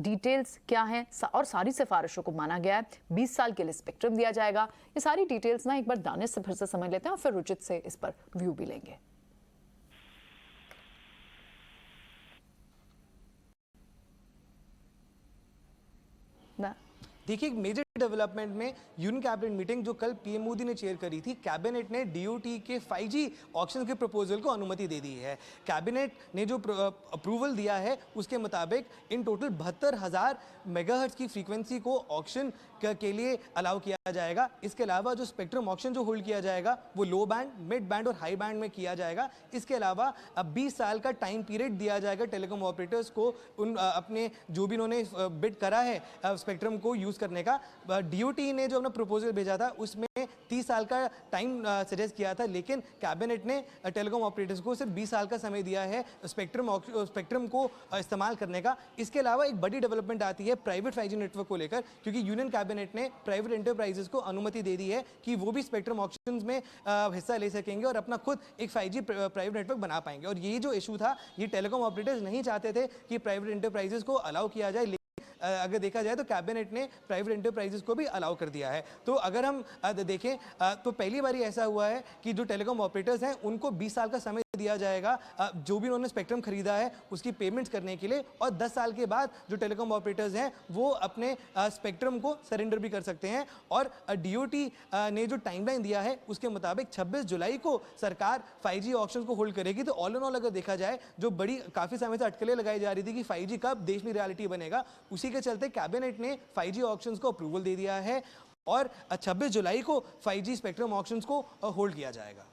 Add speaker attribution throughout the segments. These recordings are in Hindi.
Speaker 1: डिटेल्स क्या हैं और सारी सिफारिशों को माना गया है। 20 साल के लिए स्पेक्ट्रम दिया जाएगा। ये सारी डिटेल्स ना एक बार दानिश से फिर से समझ लेते हैं और फिर रुचित से इस पर व्यू भी लेंगे। ना
Speaker 2: देखिए, एक मेजर डेवलपमेंट में यूनियन कैबिनेट मीटिंग जो कल पीएम मोदी ने चेयर करी थी, कैबिनेट ने डीओटी के 5G ऑक्शन के प्रपोजल को अनुमति दे दी है। कैबिनेट ने जो अप्रूवल दिया है उसके मुताबिक इन टोटल 72,000 मेगाहर्ट्ज की फ्रीक्वेंसी को ऑक्शन के लिए अलाउ किया जाएगा। इसके अलावा जो स्पेक्ट्रम ऑक्शन जो होल्ड किया जाएगा वो लो बैंड, मिड बैंड और हाई बैंड में किया जाएगा। इसके अलावा अब 20 साल का टाइम पीरियड दिया जाएगा टेलीकॉम ऑपरेटर्स को उन अपने जो भी उन्होंने बिड करा है स्पेक्ट्रम को यूज करने का। डीओटी ने जो अपना प्रपोजल भेजा था उसमें 30 साल का टाइम सजेस्ट किया था, लेकिन कैबिनेट ने टेलीकॉम ऑपरेटर्स को सिर्फ 20 साल का समय दिया है स्पेक्ट्रम को इस्तेमाल करने का। इसके अलावा एक बड़ी डेवलपमेंट आती है प्राइवेट 5G नेटवर्क को लेकर, क्योंकि यूनियन कैबिनेट ने प्राइवेट एंटरप्राइजेस को अनुमति दे दी है कि वो भी स्पेक्ट्रम ऑक्शंस में हिस्सा ले सकेंगे और अपना खुद एक 5G प्राइवेट नेटवर्क बना पाएंगे। और ये जो इशू था, ये टेलीकॉम ऑपरेटर्स नहीं चाहते थे कि प्राइवेट एंटरप्राइजेस को अलाउ किया जाए, अगर देखा जाए तो कैबिनेट ने प्राइवेट एंटरप्राइजेस को भी अलाउ कर दिया है। तो अगर हम देखें तो पहली बार ऐसा हुआ है कि जो टेलीकॉम ऑपरेटर्स हैं उनको 20 साल का समय दिया जाएगा जो भी उन्होंने स्पेक्ट्रम खरीदा है उसकी पेमेंट्स करने के लिए, और 10 साल के बाद जो टेलीकॉम ऑपरेटर्स हैं वो अपने स्पेक्ट्रम को सरेंडर भी कर सकते हैं। और डीओटी ने जो टाइमलाइन दिया है उसके मुताबिक 26 जुलाई को सरकार 5G ऑक्शन को होल्ड करेगी। तो ऑल इन ऑल अगर देखा जाए, जो बड़ी काफ़ी समय से अटकलें लगाई जा रही थी कि 5G कब देश में रियलिटी बनेगा, उसी के चलते कैबिनेट ने 5G ऑक्शंस को अप्रूवल दे दिया है और 26 जुलाई को 5G स्पेक्ट्रम ऑक्शंस को होल्ड किया जाएगा।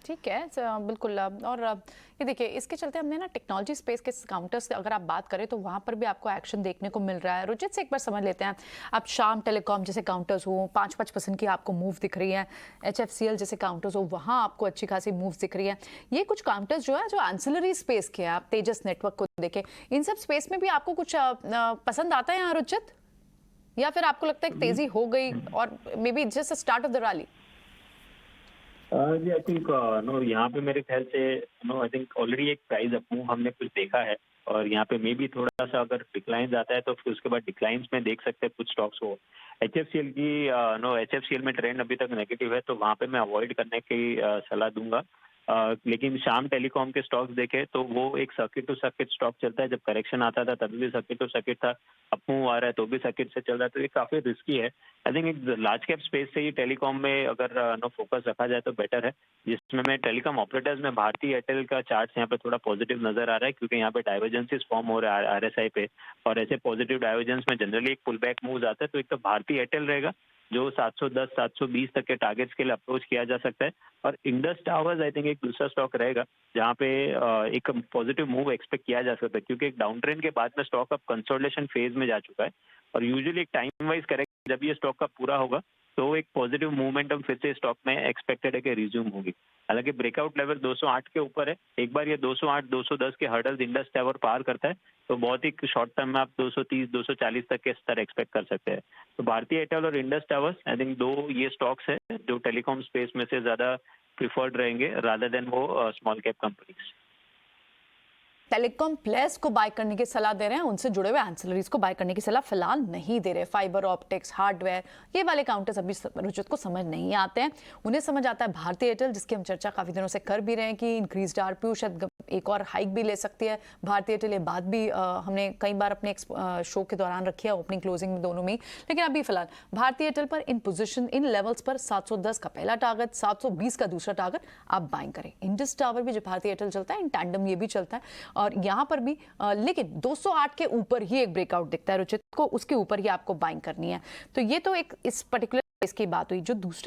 Speaker 1: ठीक है, बिल्कुल। और ये देखिए, इसके चलते हमने ना टेक्नोलॉजी स्पेस के काउंटर्स अगर आप बात करें तो वहाँ पर भी आपको एक्शन देखने को मिल रहा है। रुचित से एक बार समझ लेते हैं, अब शाम टेलीकॉम जैसे काउंटर्स हो 5% की आपको मूव दिख रही है, HFCL जैसे काउंटर्स हो वहाँ आपको अच्छी खासी मूव दिख रही है। ये कुछ काउंटर्स जो है जो एंसिलरी स्पेस के हैं, आप तेजस नेटवर्क को देखें, इन सब स्पेस में भी आपको कुछ पसंद आता है यहाँ रुचित, या फिर आपको लगता है तेजी हो गई और maybe just start of the rally?
Speaker 3: जी आई थिंक नो, यहाँ पे मेरे ख्याल से नो, आई थिंक ऑलरेडी एक प्राइस अप मूव हमने कुछ देखा है और यहाँ पे मे बी थोड़ा सा अगर डिक्लाइन आता है तो फिर उसके बाद डिक्लाइंस में देख सकते हैं कुछ स्टॉक्स को। HFCL की नो, HFCL में ट्रेंड अभी तक नेगेटिव है तो वहाँ पे मैं अवॉइड करने की सलाह दूंगा। लेकिन शाम टेलीकॉम के स्टॉक्स देखे तो वो एक सर्किट टू सर्किट स्टॉक चलता है। जब करेक्शन आता था तभी भी सर्किट टू सर्किट था, अब मूव आ रहा है तो भी सर्किट से चल रहा है, तो ये काफी रिस्की है। आई थिंक एक लार्ज कैप स्पेस से ही टेलीकॉम में अगर नो फोकस रखा जाए तो बेटर है, जिसमें मैं टेलीकॉम ऑपरेटर्स में भारती एयरटेल का चार्ट यहाँ पे थोड़ा पॉजिटिव नजर आ रहा है, क्योंकि यहाँ पे डाइवर्जेंसेस फॉर्म हो रहा है RSI पे, और ऐसे पॉजिटिव डाइवर्जेंस में जनरली एक पुल बैक मूव आता है। तो एक तो भारती एयरटेल रहेगा जो 710 720 तक के टारगेट्स के लिए अप्रोच किया जा सकता है, और इंडस टावर्स आई थिंक एक दूसरा स्टॉक रहेगा जहाँ पे एक पॉजिटिव मूव एक्सपेक्ट किया जा सकता है, क्योंकि एक डाउन ट्रेंड के बाद में स्टॉक अब कंसोलिडेशन फेज में जा चुका है और यूजुअली एक टाइम वाइज करेक्ट जब ये स्टॉक का पूरा होगा तो एक पॉजिटिव मूवमेंटम फिर से स्टॉक में एक्सपेक्टेड है कि रिज्यूम होगी। हालांकि ब्रेकआउट लेवल 208 के ऊपर है, एक बार ये 208 210 के हर्डल्स इंडस टावर पार करता है तो बहुत ही शॉर्ट टर्म में आप 230 240 तक के स्तर एक्सपेक्ट कर सकते हैं। तो भारती एयरटेल और इंडस टावर्स आई थिंक दो ये स्टॉक्स है जो टेलीकॉम स्पेस में से ज्यादा प्रिफर्ड रहेंगे रादर देन वो small cap companies.
Speaker 1: Telecom players को बाय करने की सलाह दे रहे हैं, उनसे जुड़े हुए एंसिलरीज को बाय करने की सलाह फिलहाल नहीं दे रहे। फाइबर ऑप्टिक्स, हार्डवेयर, ये वाले काउंटर्स अभी रुचित को समझ नहीं आते हैं। उन्हें समझ आता है भारती एयरटेल, जिसकी हम चर्चा काफी दिनों से कर भी रहे हैं कि इंक्रीज्ड आरपीयू शायद एक और हाइक भी ले सकती है भारती एयरटेल। ये बात भी हमने कई बार अपने शो के दौरान रखी है, ओपनिंग क्लोजिंग में दोनों में। लेकिन अभी फिलहाल भारती एयरटेल पर इन पोजीशन इन लेवल्स पर 710 का पहला टारगेट, 720 का दूसरा टारगेट आप बाइंग करें। इंडस टावर भी जो भारती एयरटेल चलता है इन टैंडम ये भी चलता है, और यहाँ पर भी लेकिन 208 के ऊपर ही एक ब्रेकआउट दिखता है रुचित को, उसके ऊपर ही आपको बाइंग करनी है। तो ये तो एक इस पर्टिकुलर केस की बात हुई। जो दूसरे